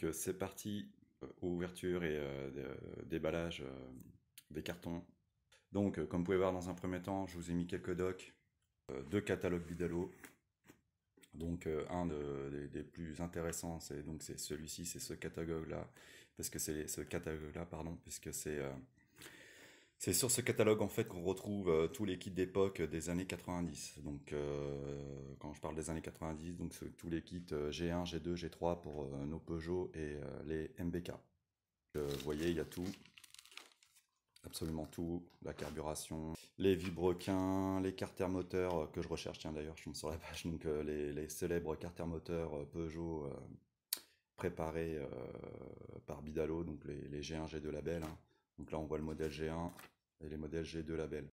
Donc c'est parti, ouverture et déballage des cartons. Donc comme vous pouvez voir dans un premier temps, je vous ai mis quelques docs, deux catalogues Bidalo. Donc des plus intéressants, c'est celui-ci, c'est ce catalogue-là, parce que ce catalogue-là, pardon, puisque c'est sur ce catalogue en fait qu'on retrouve tous les kits d'époque des années 90. Donc quand je parle des années 90, donc c'est tous les kits G1, G2, G3 pour nos Peugeot et les MBK. Vous voyez, il y a tout, absolument tout, la carburation, les vilebrequins, les carters moteurs que je recherche, tiens d'ailleurs je tombe sur la page, donc les célèbres carters moteurs Peugeot préparés par Bidalo, donc les G1, G2 label, hein. Donc là on voit le modèle G1 et les modèles G2 label.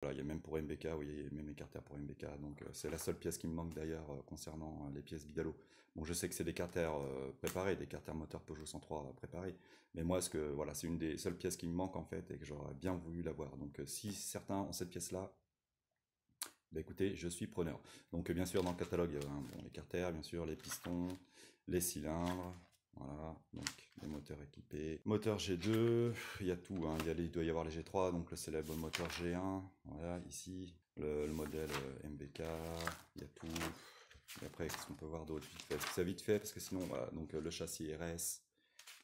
Voilà, il y a même pour MBK, oui, il y a même les carters pour MBK, donc c'est la seule pièce qui me manque d'ailleurs concernant les pièces Bidalo. Bon, je sais que c'est des carters préparés, des carters moteurs Peugeot 103 préparés, mais moi, voilà, c'est une des seules pièces qui me manque en fait et que j'aurais bien voulu l'avoir. Donc si certains ont cette pièce-là, bah écoutez, je suis preneur. Donc bien sûr, dans le catalogue, il y a bon, les carters, bien sûr, les pistons, les cylindres, voilà, donc les moteurs équipés. Moteur G2, il y a tout, hein. Il doit y avoir les G3, donc le célèbre moteur G1, voilà, ici. Le modèle MBK, il y a tout. Et après, qu'est-ce qu'on peut voir d'autre vite fait? C'est vite fait, parce que sinon, voilà, donc le châssis RS.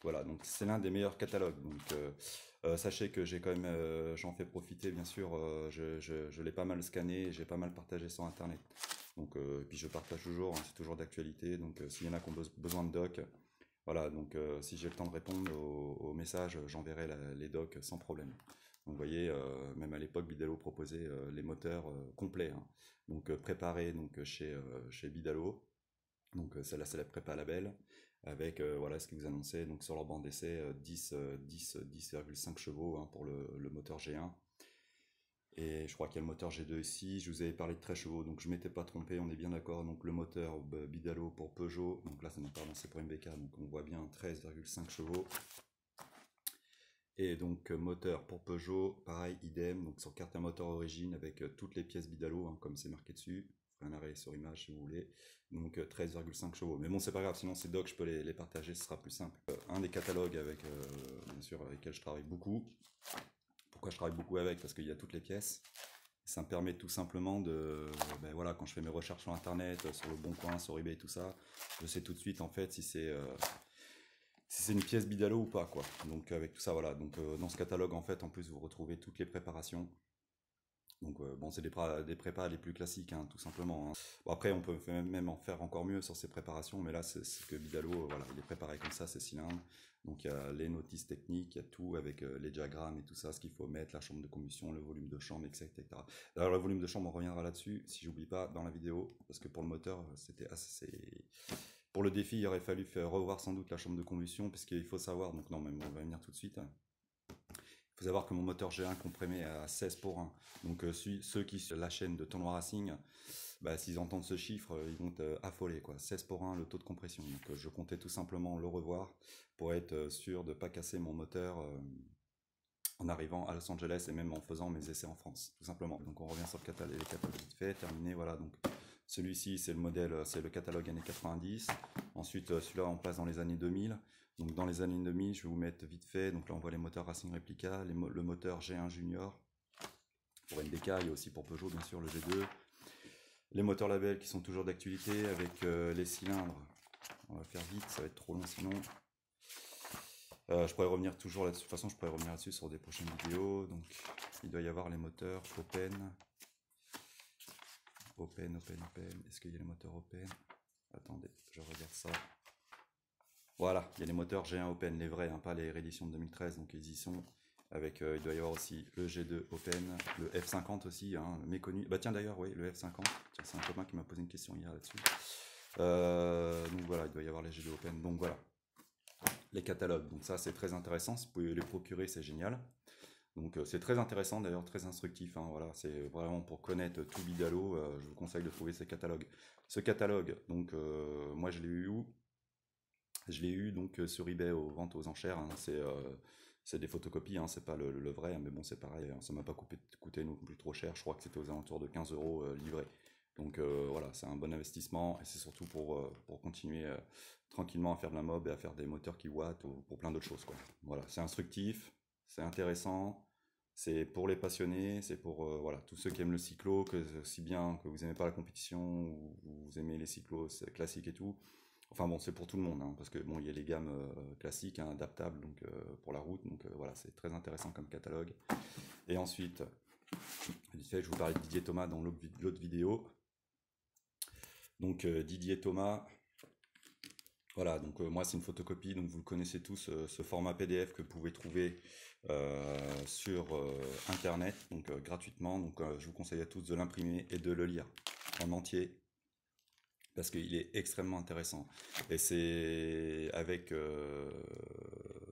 Voilà, donc c'est l'un des meilleurs catalogues. Donc sachez que j'ai quand même, j'en fais profiter, bien sûr, je l'ai pas mal scanné, j'ai pas mal partagé sur Internet. Donc, puis je partage toujours, hein, c'est toujours d'actualité. Donc s'il y en a qui ont besoin de docs, voilà, donc si j'ai le temps de répondre aux messages, j'enverrai les docs sans problème. Donc vous voyez, même à l'époque, Bidalo proposait les moteurs complets, hein. Donc préparés donc, chez Bidalo. Donc celle-là, c'est la prépa label, avec voilà ce qu'ils vous annonçaient. Donc sur leur bande d'essai, 10,5 chevaux hein, pour le moteur G1. Et je crois qu'il y a le moteur G2 ici. Je vous avais parlé de 13 chevaux, donc je ne m'étais pas trompé, on est bien d'accord. Donc le moteur Bidalo pour Peugeot, donc là, c'est pour MBK, donc on voit bien 13,5 chevaux. Et donc moteur pour Peugeot, pareil, idem, donc sur carte à moteur origine avec toutes les pièces Bidalo, hein, comme c'est marqué dessus. Un arrêt sur image si vous voulez. Donc 13,5 chevaux. Mais bon, c'est pas grave, sinon ces docs, je peux les partager, ce sera plus simple. Un des catalogues avec, bien sûr, avec lesquels je travaille beaucoup. Pourquoi je travaille beaucoup avec? Parce qu'il y a toutes les pièces. Ça me permet tout simplement de, ben voilà, quand je fais mes recherches sur internet, sur le Bon Coin, sur eBay, tout ça, je sais tout de suite en fait si c'est une pièce Bidalo ou pas, quoi. Donc avec tout ça, voilà. Donc dans ce catalogue, en fait, en plus, vous retrouvez toutes les préparations. Donc bon, c'est des prépas les plus classiques, hein, tout simplement, hein. Bon, après, on peut même en faire encore mieux sur ces préparations, mais là, c'est que Bidalo, voilà, il est préparé comme ça, ces cylindres. Donc il y a les notices techniques, il y a tout avec les diagrammes et tout ça, ce qu'il faut mettre, la chambre de combustion, le volume de chambre, etc. Alors le volume de chambre, on reviendra là-dessus, si j'oublie pas, dans la vidéo, parce que pour le moteur, c'était assez... Pour le défi, il aurait fallu faire revoir sans doute la chambre de combustion, puisqu'il faut savoir, donc non, mais on va venir tout de suite. Il faut savoir que mon moteur G1 comprimé à 16 pour 1. Donc ceux qui suivent la chaîne de Tournoi Racing, bah, s'ils entendent ce chiffre, ils vont être affolés, quoi. 16 pour 1 le taux de compression. Donc je comptais tout simplement le revoir pour être sûr de ne pas casser mon moteur en arrivant à Los Angeles et même en faisant mes essais en France, tout simplement. Donc on revient sur les catalogues vite fait, terminé, voilà. Donc celui-ci c'est le modèle, c'est le catalogue années 90. Ensuite celui-là on passe dans les années 2000. Donc dans les années 2000, je vais vous mettre vite fait. Donc là on voit les moteurs Racing Replica, le moteur G1 Junior pour NDK, il y a aussi pour Peugeot bien sûr le G2. Les moteurs label qui sont toujours d'actualité avec les cylindres. On va faire vite, ça va être trop long sinon. Je pourrais revenir toujours là-dessus. De toute façon, je pourrais revenir là-dessus sur des prochaines vidéos. Donc, il doit y avoir les moteurs Open. Open. Est-ce qu'il y a les moteurs Open? Attendez, je regarde ça. Voilà, il y a les moteurs G1 Open, les vrais, hein, pas les rééditions de 2013. Donc, ils y sont. Avec, il doit y avoir aussi le G2 Open, le F50 aussi, hein, méconnu. Bah tiens d'ailleurs, oui, le F50. Tiens, c'est un copain qui m'a posé une question hier là-dessus. Donc voilà, il doit y avoir les G2 Open. Donc voilà, les catalogues. Donc ça, c'est très intéressant. Si vous pouvez les procurer, c'est génial. Donc c'est très intéressant, d'ailleurs très instructif, hein, voilà, c'est vraiment pour connaître tout Bidalo, je vous conseille de trouver ces catalogues. Ce catalogue, donc moi je l'ai eu où? Je l'ai eu donc sur eBay aux ventes aux enchères, hein, c'est des photocopies, hein, c'est pas le vrai, mais bon, c'est pareil, hein, ça m'a pas coûté non plus trop cher. Je crois que c'était aux alentours de 15 euros livré. Donc voilà, c'est un bon investissement et c'est surtout pour continuer tranquillement à faire de la mob et à faire des moteurs qui wattent ou pour plein d'autres choses, quoi. Voilà, c'est instructif, c'est intéressant, c'est pour les passionnés, c'est pour voilà, tous ceux qui aiment le cyclo, que si bien que vous aimez pas la compétition ou vous aimez les cyclos classiques et tout. Enfin bon, c'est pour tout le monde, hein, parce que bon, il y a les gammes classiques, hein, adaptables, donc pour la route, donc voilà, c'est très intéressant comme catalogue. Et ensuite, vite fait, je vous parlais de Didier Thomas dans l'autre vidéo. Donc Didier Thomas, voilà, donc moi c'est une photocopie, donc vous le connaissez tous, ce format PDF que vous pouvez trouver sur internet, donc gratuitement. Donc je vous conseille à tous de l'imprimer et de le lire en entier parce qu'il est extrêmement intéressant. Et c'est avec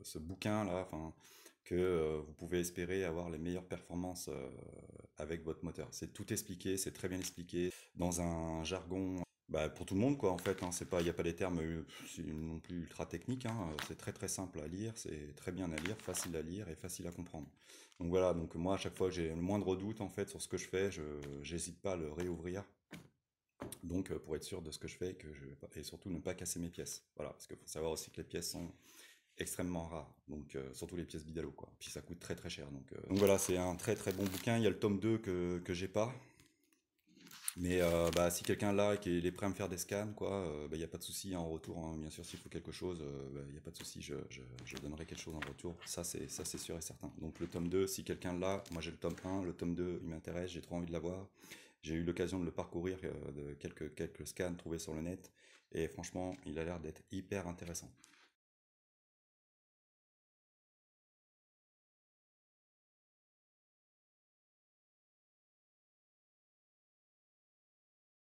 ce bouquin là, enfin, que vous pouvez espérer avoir les meilleures performances avec votre moteur. C'est tout expliqué, c'est très bien expliqué dans un jargon bah, pour tout le monde quoi en fait, hein, c'est pas, il n'y a pas des termes non plus ultra techniques, hein, c'est très très simple à lire, c'est très bien à lire, facile à lire et facile à comprendre. Donc voilà, donc moi à chaque fois que j'ai le moindre doute en fait sur ce que je fais, je j'hésite pas à le réouvrir. Donc pour être sûr de ce que je fais et surtout ne pas casser mes pièces. Voilà, parce qu'il faut savoir aussi que les pièces sont extrêmement rares, donc surtout les pièces Bidalo quoi. Puis ça coûte très très cher, donc voilà, c'est un très très bon bouquin. Il y a le tome 2 que j'ai pas, mais bah, si quelqu'un l'a et qu'il est prêt à me faire des scans, quoi, bah, il n'y a pas de souci en retour, hein. Bien sûr, s'il faut quelque chose, bah, il n'y a pas de souci, je donnerai quelque chose en retour. Ça, c'est sûr et certain. Donc le tome 2, si quelqu'un l'a, moi j'ai le tome 1, le tome 2, il m'intéresse, j'ai trop envie de l'avoir. J'ai eu l'occasion de le parcourir, de quelques scans trouvés sur le net, et franchement, il a l'air d'être hyper intéressant.